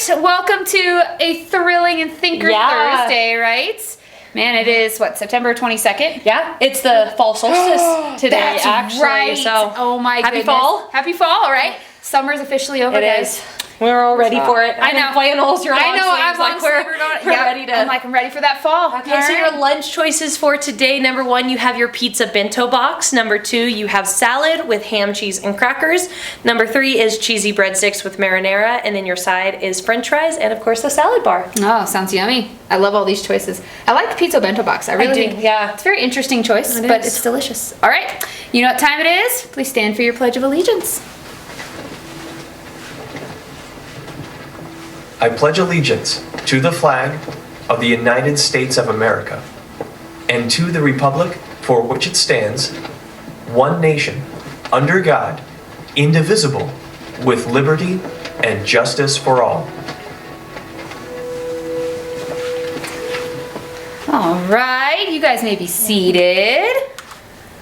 welcome to a thrilling and thinker Thursday, right? Man, it is, September 22nd? Yeah, it's the fall solstice today, That's actually. right. So, oh my happy goodness. fall. Happy fall, right? Summer's officially over, It guys. is. We're all ready for it. I know. Flannels, your I know. I'm like we're ready to. I'm ready for that fall. Okay, so your lunch choices for today. Number 1, you have your pizza bento box. Number 2, you have salad with ham, cheese, and crackers. Number 3 is cheesy breadsticks with marinara, and then your side is French fries, and of course the salad bar. Oh, sounds yummy. I love all these choices. I like the pizza bento box. I really do. Yeah, it's a very interesting choice, but it's delicious. All right, you know what time it is? Please stand for your Pledge of Allegiance. I pledge allegiance to the flag of the United States of America and to the republic for which it stands, one nation, under God, indivisible, with liberty and justice for all. All right, you guys may be seated.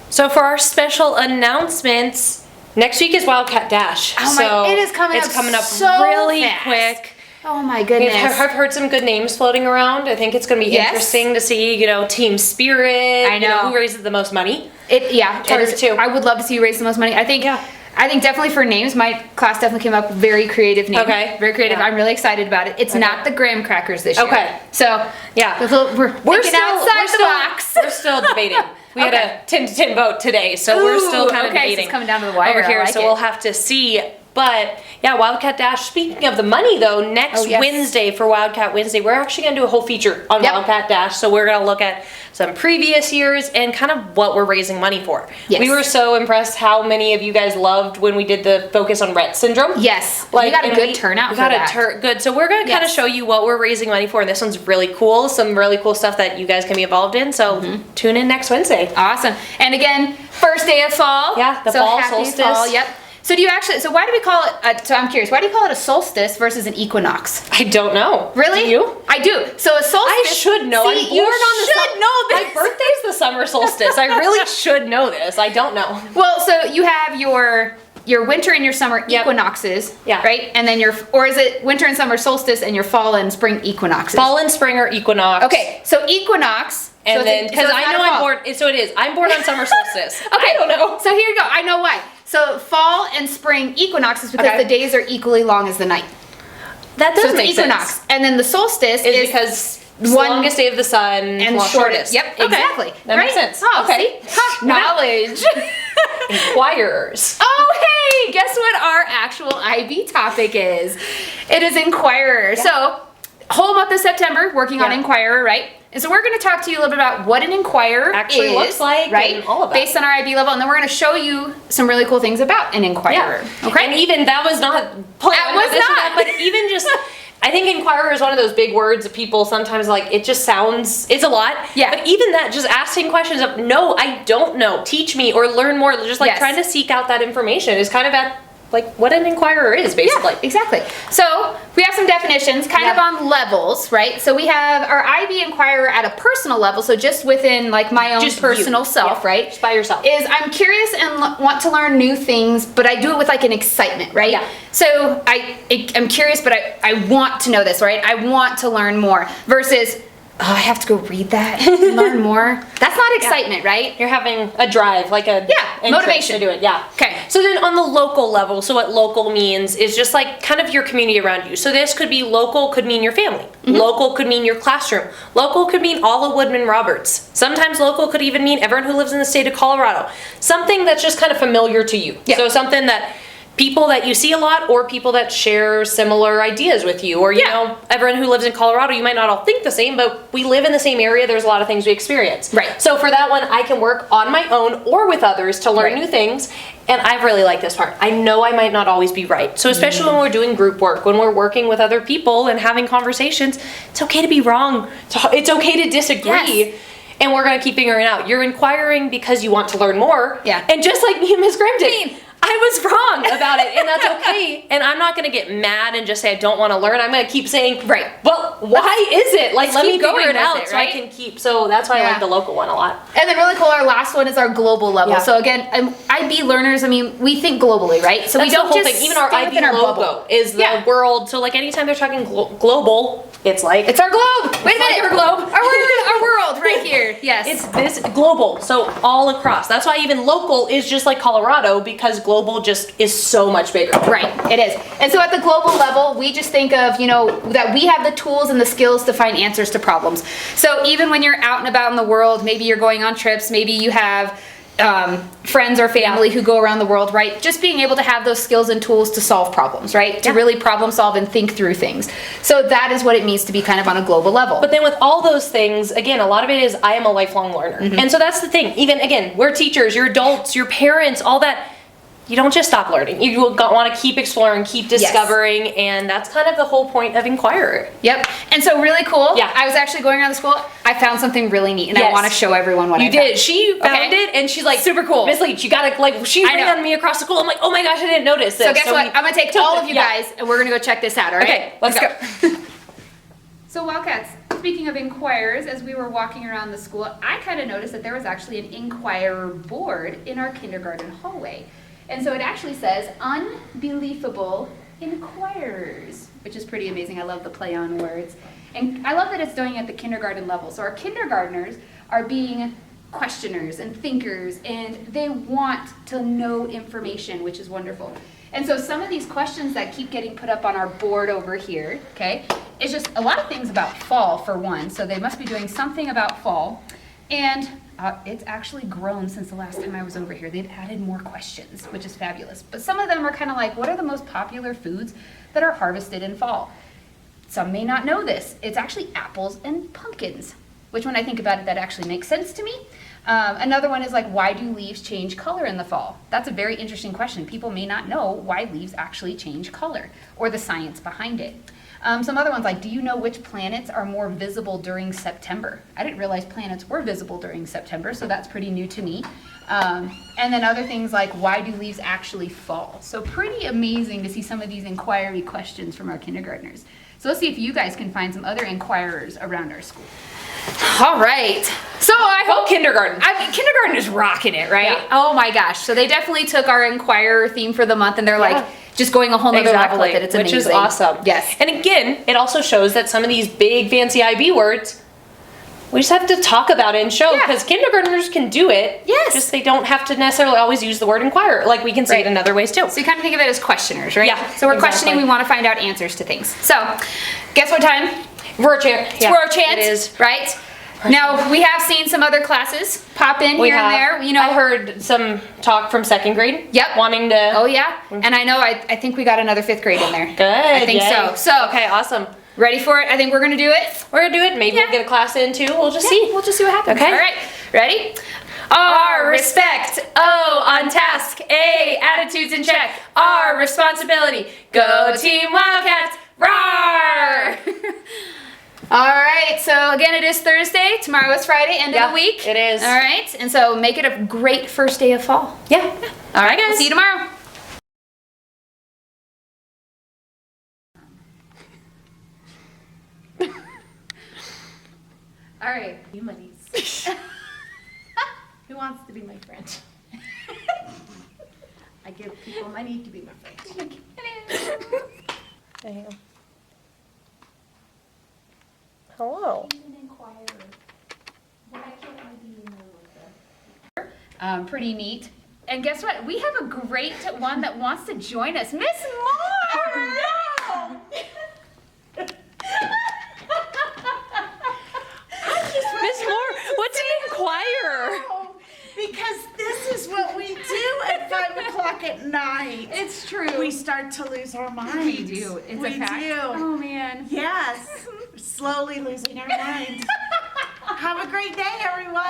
So for our special announcements, next week is Wildcat Dash. Oh my, it is coming up. It's coming up so really fast. quick. Oh my goodness. I've heard some good names floating around. I think it's going to be interesting to see, team spirit. I know. Who raises the most money. It is too. I would love to see you raise the most money. I think definitely for names, my class definitely came up with very creative names. Okay. Very creative. Yeah. I'm really excited about it. It's not the graham crackers this year. Okay. So, yeah. We're thinking outside the box. We're still debating. We had a 10-10 vote today, so we're still kind of debating. So it's coming down to the wire over here, I like so it. we'll have to see. But yeah, Wildcat Dash. Speaking of the money, though, next Wednesday for Wildcat Wednesday, we're actually going to do a whole feature on Wildcat Dash. So we're going to look at some previous years and kind of what we're raising money for. Yes. We were so impressed how many of you guys loved when we did the focus on Rett syndrome. Yes, we got a good turnout. We got a good. So we're going to kind of show you what we're raising money for, and this one's really cool. Some really cool stuff that you guys can be involved in. So tune in next Wednesday. Awesome. And again, first day of fall. Yeah, the fall solstice. Fall, yep. So so why do we call it, so I'm curious, why do you call it a solstice versus an equinox? I don't know. Really? Do you? I do. So a solstice. I should know. See, I'm born on the should know this. My birthday's the summer solstice. I really should know this. I don't know. Well, so you have your winter and your summer equinoxes, right? And then or is it winter and summer solstice and your fall and spring equinoxes? Fall and spring are equinox. Okay, so equinox. And then, because I know I'm born, so it is. I'm born on summer solstice. Okay, I don't know. So here you go. I know why. So fall and spring equinox is because the days are equally long as the night. That does make equinox. sense. And then the solstice is because longest day of the sun and shortest. Yep, exactly. That makes sense. Oh, okay. See? Knowledge. Inquirers. Oh, hey, guess what our actual IB topic is? It is Inquirer. Yeah. So, whole month of September working on Inquirer, right? And so we're going to talk to you a little bit about what an Inquirer actually looks like, right? And all of that. Based on our IB level, and then we're going to show you some really cool things about an Inquirer. Yeah. Okay. And even that was not planned. That was not. But even just, I think Inquirer is one of those big words that people sometimes it just sounds, it's a lot. Yeah. But even that, just asking questions of, no, I don't know, teach me or learn more, just trying to seek out that information is kind of at what an Inquirer is, basically. Yeah, exactly. So we have some definitions kind of on levels, right? So we have our IB Inquirer at a personal level, so just within my own just personal self, right? Just by yourself. Is I'm curious and want to learn new things, but I do it with an excitement, right? Yeah. So I'm curious, but I want to know this, right? I want to learn more versus I have to go read that and learn more. That's not excitement, right? You're having a drive, motivation to do it. Yeah. Okay. So then on the local level, so what local means is just kind of your community around you. So this could be local, could mean your family. Local could mean your classroom. Local could mean all of Woodmen-Roberts. Sometimes local could even mean everyone who lives in the state of Colorado. Something that's just kind of familiar to you. Yeah. So something that people that you see a lot or people that share similar ideas with you or, everyone who lives in Colorado, you might not all think the same, but we live in the same area. There's a lot of things we experience. Right. So for that one, I can work on my own or with others to learn new things. And I really like this part. I know I might not always be right. So especially when we're doing group work, when we're working with other people and having conversations, it's okay to be wrong. It's okay to disagree. Yes. And we're going to keep figuring it out. You're inquiring because you want to learn more. Yeah. And just like me and Ms. Graham did. I was wrong about it, and that's okay. And I'm not gonna get mad and just say I don't want to learn. I'm gonna keep saying, Right. Well, why is it? Like, let me keep going figure it with out it, so I right? can keep. So that's why I Yeah. like the local one a lot. And then really cool, our last one is our global level. Yeah. So again, IB learners, I mean, we think globally, right? So That's we don't the whole just thing. Even our stay IB within our logo bubble. is the Yeah. world. So like anytime they're talking global, it's like It's our globe. Wait a like minute. our globe. Our world right here. Yes. it's this global. So all across. That's why even local is just like Colorado, because global just is so much bigger. Right, it is. And so at the global level, we just think of, you know, that we have the tools and the skills to find answers to problems. So even when you're out and about in the world, maybe you're going on trips, maybe you have friends or family who go around the world, right? Just being able to have those skills and tools to solve problems, right? To really problem solve and think through things. So that is what it means to be kind of on a global level. But then with all those things, again, a lot of it is I am a lifelong learner. And so that's the thing. Even again, we're teachers, you're adults, your parents, all that. You don't just stop learning. You want to keep exploring, keep discovering, and that's kind of the whole point of Inquirer. Yep. And so really cool. Yeah. I was actually going around the school. I found something really neat, and I Yes. want to show everyone what You I found. did. She found Okay. it, and she's like, Super cool. Miss Leach, you gotta, like, she I know. ran me across the school. I'm like, oh my gosh, I didn't notice this. So guess what? we I'm gonna take took all it. of you Yeah. guys, and we're gonna go check this out. All right? Okay, let's go. So Wildcats, speaking of inquirers, as we were walking around the school, I kind of noticed that there was actually an inquirer board in our kindergarten hallway. And so it actually says, Unbelievable Inquirers, which is pretty amazing. I love the play on words. And I love that it's doing it at the kindergarten level. So our kindergartners are being questioners and thinkers, and they want to know information, which is wonderful. And so some of these questions that keep getting put up on our board over here, okay, is just a lot of things about fall, for one. So they must be doing something about fall. And it's actually grown since the last time I was over here. They've added more questions, which is fabulous. But some of them are kind of like, what are the most popular foods that are harvested in fall? Some may not know this. It's actually apples and pumpkins, which when I think about it, that actually makes sense to me. Another one is like, why do leaves change color in the fall? That's a very interesting question. People may not know why leaves actually change color or the science behind it. Some other ones like, do you know which planets are more visible during September? I didn't realize planets were visible during September, so that's pretty new to me. And then other things like, why do leaves actually fall? So pretty amazing to see some of these inquiry questions from our kindergartners. So let's see if you guys can find some other inquirers around our school. All right. So I hope kindergarten. kindergarten is rocking it, right? Yeah. Oh my gosh. So they definitely took our inquirer theme for the month, and they're like just going a whole nother level with it. It's amazing. Which is awesome. Yes. And again, it also shows that some of these big fancy IB words, we just have to talk about it and show, Yeah. because kindergartners can do it. Yes. Just they don't have to necessarily always use the word inquirer. Like we can say it in other ways too. So you kind of think of it as questioners, right? Yeah, So we're exactly. questioning, we want to find out answers to things. So guess what time? We're a chance. It's our chance, It is. right? Now, we have seen some other classes pop in here and there. You know, I heard some talk from second grade. Yep. Wanting to. Oh yeah, and I know. I think we got another 5th grade in there. Good. I think yay. so. So okay, awesome. ready for it? I think we're gonna do it. We're gonna do it. Maybe Yeah. we'll get a class in too. We'll just Yeah, see. We'll just see what happens. Okay. All right. Ready? R, respect. O, on task. A, attitudes in check. R, responsibility. Go Team Wildcats. Roar! All right, so again, it is Thursday. Tomorrow is Friday, end of the week. it is. All right, and so make it a great first day of fall. Yeah. All right, guys. We'll see you tomorrow. All right. You monies. Who wants to be my friend? I give people money to be my friend. Damn. Hello. Pretty neat. And guess what? We have a great one that wants to join us. Miss Moore! No! Miss Moore, what's an inquirer? Because this is what we do at 5 o'clock at night. It's true. We start to lose our minds. We do. It's we a fact. do. Oh, man. Yes. Slowly losing our minds. Have a great day, everyone.